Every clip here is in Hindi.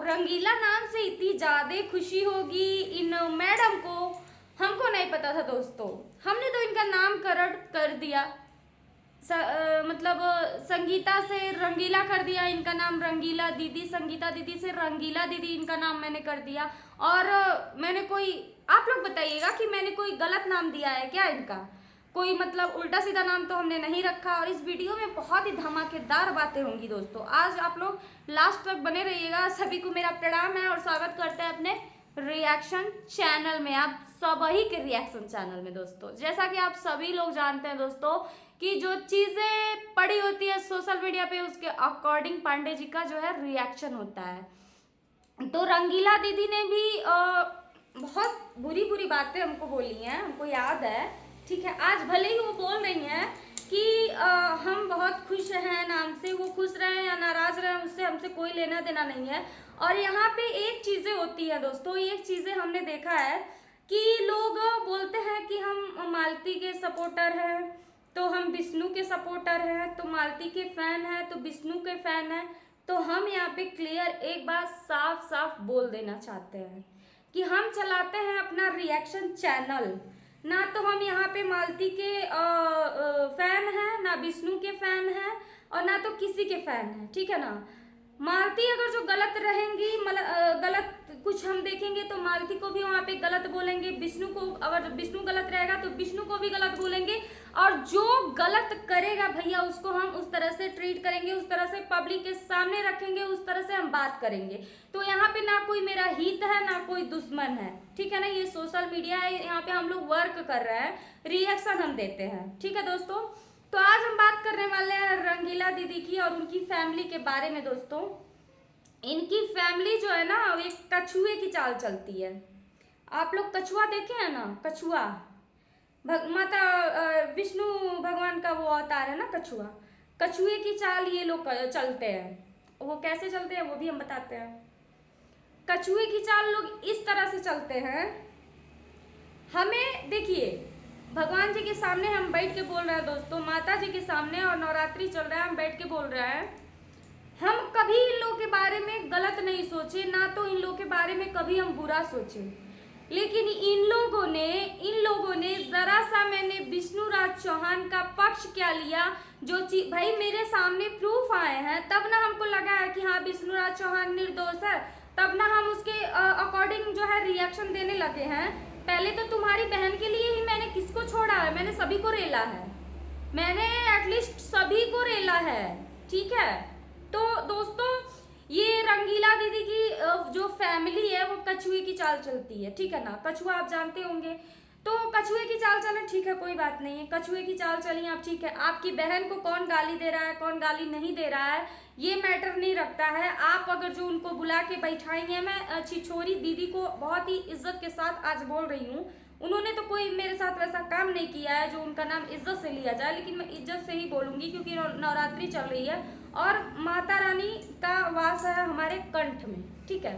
रंगीला नाम से इतनी ज़्यादा खुशी होगी इन मैडम को, हमको नहीं पता था दोस्तों। हमने तो इनका नामकरण कर दिया, मतलब संगीता से रंगीला कर दिया, इनका नाम रंगीला दीदी, संगीता दीदी से रंगीला दीदी इनका नाम मैंने कर दिया। और मैंने कोई, आप लोग बताइएगा कि मैंने कोई गलत नाम दिया है क्या इनका, कोई मतलब उल्टा सीधा नाम तो हमने नहीं रखा। और इस वीडियो में बहुत ही धमाकेदार बातें होंगी दोस्तों, आज आप लोग लास्ट तक बने रहिएगा। सभी को मेरा प्रणाम है और स्वागत करते हैं अपने रिएक्शन चैनल में, आप सभी के रिएक्शन चैनल में दोस्तों। जैसा कि आप सभी लोग जानते हैं दोस्तों कि जो चीज़ें पड़ी होती है सोशल मीडिया पे उसके अकॉर्डिंग पांडे जी का जो है रिएक्शन होता है। तो रंगीला दीदी ने भी बहुत बुरी बुरी बातें हमको बोली हैं, हमको याद है, ठीक है। आज भले ही वो बोल रही हैं कि हम बहुत खुश हैं नाम से, वो खुश रहें या नाराज रहें उससे हमसे कोई लेना देना नहीं है। और यहाँ पे एक चीज़ें होती है दोस्तों, एक चीज़ें हमने देखा है कि लोग बोलते हैं कि हम मालती के सपोर्टर हैं तो हम विष्णु के सपोर्टर हैं, तो मालती के फैन हैं तो विष्णु के फैन हैं। तो हम यहाँ पे क्लियर एक बात साफ साफ बोल देना चाहते हैं कि हम चलाते हैं अपना रिएक्शन चैनल, ना तो हम यहाँ पे मालती के फैन हैं, ना विष्णु के फैन हैं और ना तो किसी के फैन हैं, ठीक है ना। मालती अगर जो गलत रहेंगी, गलत कुछ हम देखेंगे तो मालती को भी वहाँ पे गलत बोलेंगे, विष्णु को अगर विष्णु गलत रहेगा तो विष्णु को भी गलत बोलेंगे। और जो गलत करेगा भैया उसको हम उस तरह से ट्रीट करेंगे, उस तरह से पब्लिक के सामने रखेंगे, उस तरह से हम बात करेंगे। तो यहाँ पे ना कोई मेरा हित है ना कोई दुश्मन है, ठीक है ना। ये सोशल मीडिया है, यहाँ पे हम लोग वर्क कर रहे हैं, रिएक्शन हम देते हैं, ठीक है दोस्तों। तो आज हम बात करने वाले हैं रंगीला दीदी की और उनकी फैमिली के बारे में दोस्तों। इनकी फैमिली जो है ना एक कछुए की चाल चलती है। आप लोग कछुआ देखे हैं ना, कछुआ माता विष्णु भगवान का वो अवतार है ना कछुआ, कछुए की चाल ये लोग चलते हैं। वो कैसे चलते हैं वो भी हम बताते हैं। कछुए की चाल लोग इस तरह से चलते हैं। हमें देखिए भगवान जी के सामने हम बैठ के बोल रहे हैं दोस्तों, माता जी के सामने, और नवरात्रि चल रहा है, हम बैठ के बोल रहे हैं। हम कभी इन लोगों के बारे में गलत नहीं सोचे, ना तो इन लोगों के बारे में कभी हम बुरा सोचे, लेकिन इन लोगों ने जरा सा, मैंने विष्णु राज चौहान का पक्ष क्या लिया, जो चीज भाई मेरे सामने प्रूफ आए हैं तब ना हमको लगा है कि हाँ विष्णु राज चौहान निर्दोष है, तब ना हम उसके अकॉर्डिंग जो है रिएक्शन देने लगे हैं। पहले तो तुम्हारी बहन के लिए ही मैंने किसको छोड़ा है, मैंने सभी को रेला है, मैंने एटलीस्ट सभी को रेला है, ठीक है। तो दोस्तों ये रंगीला दीदी की जो फैमिली है वो कछुए की चाल चलती है, ठीक है ना। कछुआ आप जानते होंगे, तो कछुए की चाल चले, ठीक है, कोई बात नहीं है, कछुए की चाल चली आप, ठीक है। आपकी बहन को कौन गाली दे रहा है कौन गाली नहीं दे रहा है ये मैटर नहीं रखता है। आप अगर जो उनको बुला के बैठाएंगे, मैं छिछोरी दीदी को बहुत ही इज्जत के साथ आज बोल रही हूँ, उन्होंने तो कोई मेरे साथ वैसा काम नहीं किया है जो उनका नाम इज्जत से लिया जाए, लेकिन मैं इज्जत से ही बोलूँगी क्योंकि नवरात्रि चल रही है और माता रानी का वास है हमारे कंठ में, ठीक है।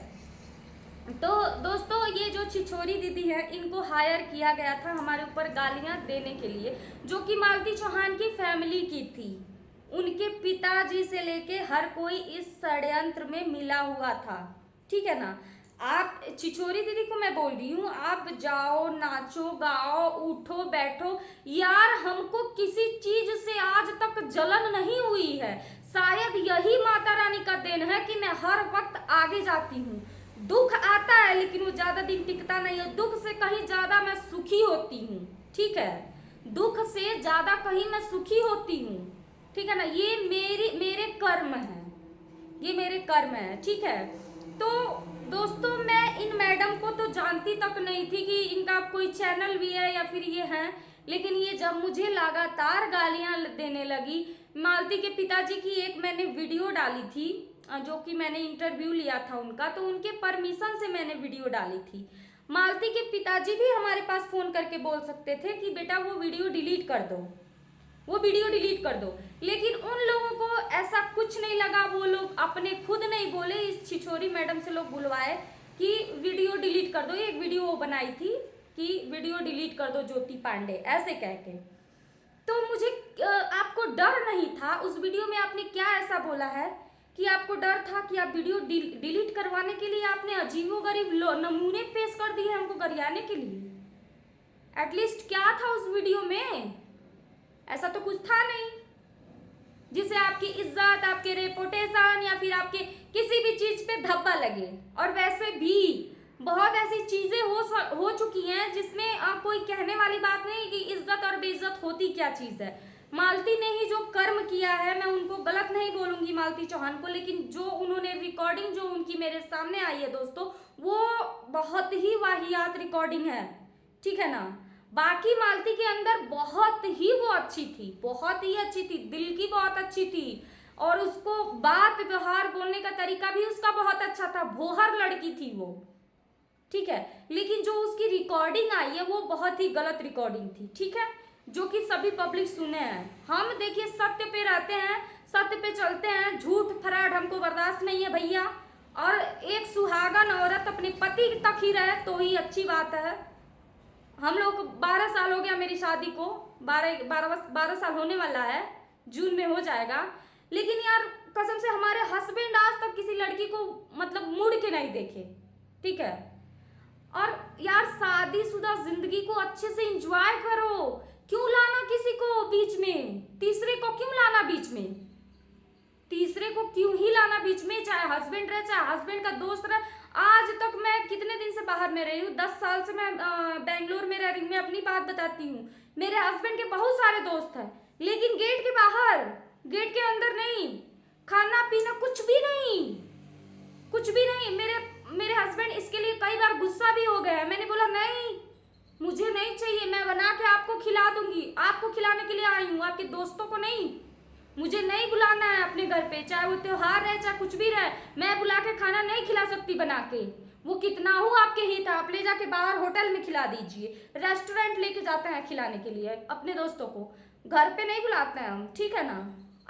तो दोस्तों ये जो छिछोरी दीदी है इनको हायर किया गया था हमारे ऊपर गालियां देने के लिए, जो कि मालती चौहान की फैमिली की थी। उनके पिताजी से लेके हर कोई इस षड्यंत्र में मिला हुआ था, ठीक है ना। आप छिछोरी दीदी को मैं बोल रही हूँ, आप जाओ नाचो गाओ उठो बैठो यार, हमको किसी चीज से आज तक जलन नहीं हुई है। शायद यही माता रानी का देन है कि मैं हर वक्त आगे जाती हूँ। दुख आता है लेकिन वो ज्यादा दिन टिकता नहीं है, दुख से कहीं ज्यादा मैं सुखी होती हूँ, ठीक है। दुख से ज्यादा कहीं मैं सुखी होती हूँ, ठीक है ना। ये मेरे कर्म है, ये मेरे कर्म है, ठीक है। तो दोस्तों मैं इन मैडम को तो जानती तक नहीं थी कि इनका कोई चैनल भी है या फिर ये है, लेकिन ये जब मुझे लगातार गालियां देने लगी, मालती के पिताजी की एक मैंने वीडियो डाली थी जो कि मैंने इंटरव्यू लिया था उनका, तो उनके परमिशन से मैंने वीडियो डाली थी। मालती के पिताजी भी हमारे पास फोन करके बोल सकते थे कि बेटा वो वीडियो डिलीट कर दो, वो वीडियो डिलीट कर दो, लेकिन उन लोगों को ऐसा कुछ नहीं लगा। वो लोग अपने खुद नहीं बोले, इस छिछोरी मैडम से लोग बुलवाए कि वीडियो डिलीट कर दो। एक वीडियो वो बनाई थी कि वीडियो डिलीट कर दो ज्योति पांडे ऐसे कह के। तो मुझे आपको डर नहीं था, उस वीडियो में आपने क्या ऐसा बोला है कि आपको डर था कि आप वीडियो डिलीट करवाने के लिए आपने अजीबोगरीब नमूने पेश कर दिए हमको गरियाने के लिए। एटलीस्ट क्या था उस वीडियो में? ऐसा तो कुछ था नहीं जिसे आपकी इज्जत, आपके रेपुटेशन या फिर आपके किसी भी चीज पे धब्बा लगे। और वैसे भी बहुत ऐसी चीजें हो चुकी हैं जिसमें कोई कहने वाली बात नहीं कि इज्जत और बेइज्जत होती क्या चीज है। मालती ने ही जो कर्म किया है, मैं उनको गलत नहीं बोलूंगी मालती चौहान को, लेकिन जो उन्होंने रिकॉर्डिंग जो उनकी मेरे सामने आई है दोस्तों, वो बहुत ही वाहियात रिकॉर्डिंग है, ठीक है ना। बाकी मालती के अंदर बहुत ही वो अच्छी थी, बहुत ही अच्छी थी, दिल की बहुत अच्छी थी, और उसको बात व्यवहार बोलने का तरीका भी उसका बहुत अच्छा था। भोहर लड़की थी वो, ठीक है। लेकिन जो उसकी रिकॉर्डिंग आई है वो बहुत ही गलत रिकॉर्डिंग थी, ठीक है, जो कि सभी पब्लिक सुने हैं। हम देखिए सत्य पे रहते हैं, सत्य पे चलते हैं, झूठ फराड हमको बर्दाश्त नहीं है भैया। और एक सुहागन औरत अपने पति तक ही रहे तो ही अच्छी बात है। हम लोग 12 साल हो गया मेरी शादी को, 12 साल होने वाला है, जून में हो जाएगा। लेकिन यार कसम से हमारे हस्बैंड आज तक किसी लड़की को मतलब मुड़ के नहीं देखे, ठीक है। और यार शादीशुदा जिंदगी को अच्छे से एंजॉय करो, क्यों लाना किसी को बीच में, तीसरे को क्यों लाना बीच में, तीसरे को क्यों ही लाना बीच में, चाहे हस्बैंड रहे चाहे हस्बैंड का दोस्त रहे। आज तक मैं कितने दिन से बाहर में रही हूँ, 10 साल से मैं बेंगलोर में रह रही हूँ, मैं अपनी बात बताती हूँ। मेरे हस्बैंड के बहुत सारे दोस्त हैं, लेकिन गेट के बाहर, गेट के अंदर नहीं, खाना पीना कुछ भी नहीं, कुछ भी नहीं। मेरे हस्बैंड इसके लिए कई बार गुस्सा भी हो गया। मैंने बोला नहीं, मुझे नहीं चाहिए, मैं बना के आपको खिला दूंगी, आपको खिलाने के लिए आई हूँ, आपके दोस्तों को नहीं। मुझे नहीं बुलाना है अपने घर पे, चाहे वो त्योहार रहे चाहे कुछ भी रहे, मैं बुला के खाना नहीं खिला सकती बना के। वो कितना हो आपके हित है, आप ले जाके बाहर होटल में खिला दीजिए, रेस्टोरेंट लेके जाते हैं खिलाने के लिए अपने दोस्तों को, घर पे नहीं बुलाते हैं हम, ठीक है ना।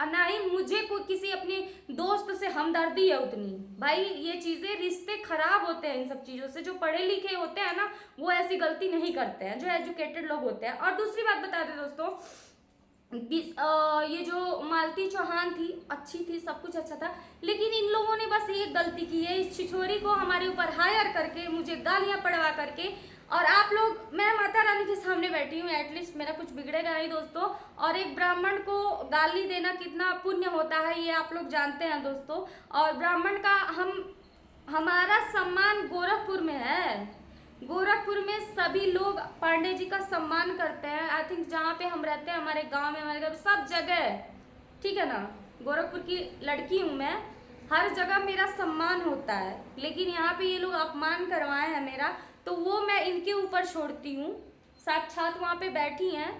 और ना ही मुझे कोई किसी अपने दोस्त से हमदर्दी है उतनी। भाई ये चीजें, रिश्ते खराब होते हैं इन सब चीजों से। जो पढ़े लिखे होते हैं ना वो ऐसी गलती नहीं करते हैं, जो एजुकेटेड लोग होते हैं। और दूसरी बात बता दें दोस्तों, ये जो मालती चौहान थी अच्छी थी, सब कुछ अच्छा था, लेकिन इन लोगों ने बस एक गलती की है, इस छिछोरी को हमारे ऊपर हायर करके मुझे गालियां पड़वा करके। और आप लोग, मैं माता रानी के सामने बैठी हूँ, एटलीस्ट मेरा कुछ बिगड़ेगा नहीं दोस्तों। और एक ब्राह्मण को गाली देना कितना पुण्य होता है ये आप लोग जानते हैं दोस्तों। और ब्राह्मण का हमारा सम्मान गोरखपुर में है, गोरखपुर में सभी लोग पांडे जी का सम्मान करते हैं। आई थिंक जहाँ पे हम रहते हैं, हमारे गांव में, हमारे घर, सब जगह, ठीक है ना। गोरखपुर की लड़की हूँ मैं, हर जगह मेरा सम्मान होता है। लेकिन यहाँ पे ये लोग अपमान करवाए हैं मेरा, तो वो मैं इनके ऊपर छोड़ती हूँ। साक्षात वहाँ पे बैठी हैं,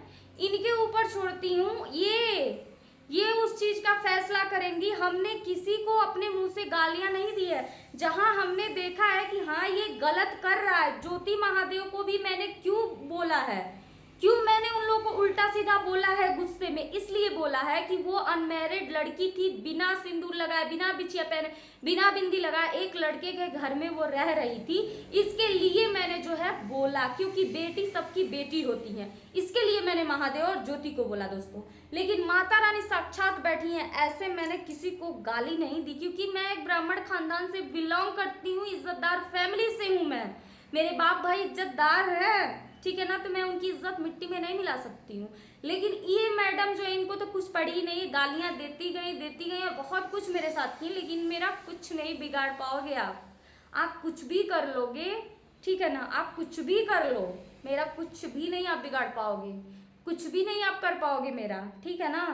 इनके ऊपर छोड़ती हूँ। ये उस चीज का फैसला करेंगी। हमने किसी को अपने मुंह से गालियां नहीं दी है। जहां हमने देखा है कि हाँ ये गलत कर रहा है, ज्योति महादेव को भी मैंने क्यों बोला है, क्यों मैंने उन लोगों को उल्टा सीधा बोला है गुस्से में, इसलिए बोला है कि वो अनमैरिड लड़की थी, बिना सिंदूर लगाए, बिना बिछिया पहने, बिना बिंदी लगाए एक लड़के के घर में वो रह रही थी। इसके लिए मैंने जो है बोला, क्योंकि बेटी सबकी बेटी होती है, इसके लिए मैंने महादेव और ज्योति को बोला दोस्तों। लेकिन माता रानी साक्षात बैठी हैं, ऐसे मैंने किसी को गाली नहीं दी, क्योंकि मैं एक ब्राह्मण खानदान से बिलोंग करती हूँ, इज्जतदार फैमिली से हूँ मैं, मेरे बाप भाई इज्जतदार है, ठीक है ना। तो मैं उनकी इज्जत मिट्टी में नहीं मिला सकती हूँ। लेकिन ये मैडम जो है, इनको तो कुछ पड़ी ही नहीं, गालियां देती गई और बहुत कुछ मेरे साथ की, लेकिन मेरा कुछ नहीं बिगाड़ पाओगे आप कुछ भी कर लोगे, ठीक है ना, आप कुछ भी कर लो, मेरा कुछ भी नहीं आप बिगाड़ पाओगे, कुछ भी नहीं आप कर पाओगे मेरा, ठीक है ना।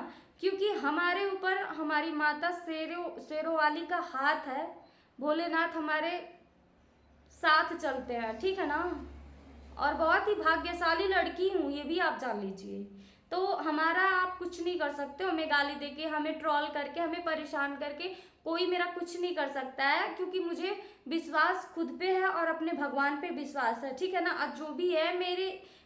क्योंकि हमारे ऊपर हमारी माता शेरों वाली का हाथ है, भोलेनाथ हमारे साथ चलते हैं, ठीक है ना। और बहुत ही भाग्यशाली लड़की हूँ, ये भी आप जान लीजिए। तो हमारा आप कुछ नहीं कर सकते, हमें गाली देके, हमें ट्रोल करके, हमें परेशान करके कोई मेरा कुछ नहीं कर सकता है, क्योंकि मुझे विश्वास खुद पे है और अपने भगवान पे विश्वास है, ठीक है ना। और जो भी है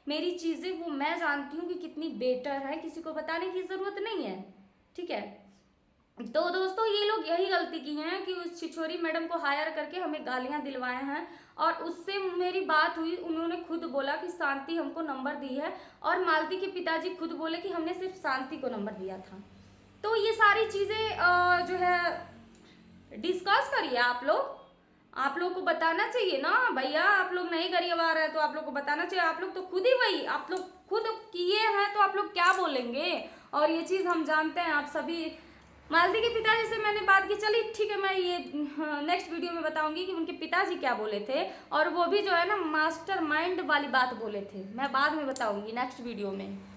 मेरी चीज़ें वो मैं जानती हूँ कि कितनी बेटर है, किसी को बताने की ज़रूरत नहीं है, ठीक है। तो दोस्तों ये लोग यही गलती की हैं कि उस छिछोरी मैडम को हायर करके हमें गालियां दिलवाए हैं। और उससे मेरी बात हुई, उन्होंने खुद बोला कि शांति हमको नंबर दी है, और मालती के पिताजी खुद बोले कि हमने सिर्फ शांति को नंबर दिया था। तो ये सारी चीज़ें जो है डिस्कस करिए आप लोग को बताना चाहिए ना भैया। आप लोग नहीं करवा रहे हैं तो आप लोग को बताना चाहिए। आप लोग तो खुद ही वही, आप लोग खुद किए हैं तो आप लोग क्या बोलेंगे। और ये चीज़ हम जानते हैं, आप सभी। मालती के पिताजी से मैंने बात की, चलिए ठीक है, मैं ये नेक्स्ट वीडियो में बताऊंगी कि उनके पिताजी क्या बोले थे। और वो भी जो है ना मास्टर माइंड वाली बात बोले थे, मैं बाद में बताऊंगी नेक्स्ट वीडियो में।